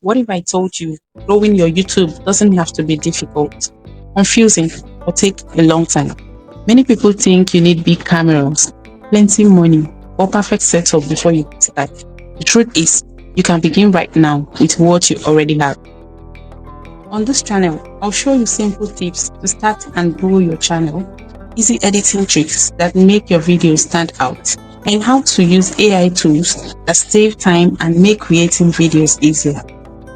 What if I told you growing your YouTube doesn't have to be difficult, confusing, or take a long time? Many people think you need big cameras, plenty money, or perfect setup before you start. The truth is, you can begin right now with what you already have. On this channel, I'll show you simple tips to start and grow your channel, easy editing tricks that make your videos stand out, and how to use AI tools that save time and make creating videos easier.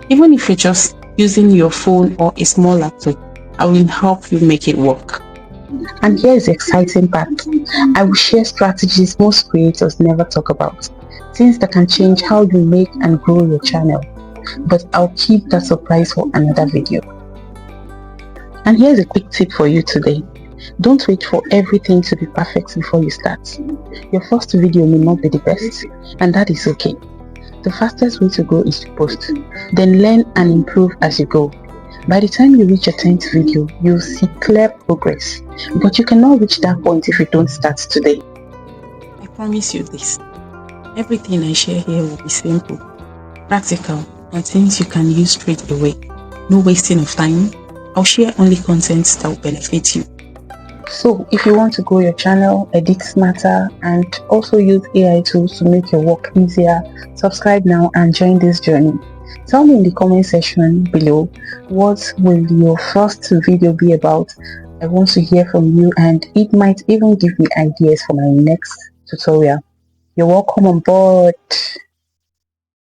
Even if you're just using your phone or a small laptop, I will help you make it work. And here is the exciting part. I will share strategies most creators never talk about, things that can change how you make and grow your channel. But I'll keep that surprise for another video. And here's a quick tip for you today. Don't wait for everything to be perfect before you start. Your first video may not be the best, and that is okay. The fastest way to grow is to post, then learn and improve as you go. By the time you reach your 10th video, you'll see clear progress, but you cannot reach that point if you don't start today. I promise you this. Everything I share here will be simple, practical, and things you can use straight away. No wasting of time. I'll share only content that will benefit you. So if you want to grow your channel, edit smarter, and also use AI tools to make your work easier, subscribe now and join this journey. Tell me in the comment section below, what will your first video be about? I want to hear from you, and it might even give me ideas for my next tutorial. You're welcome on board.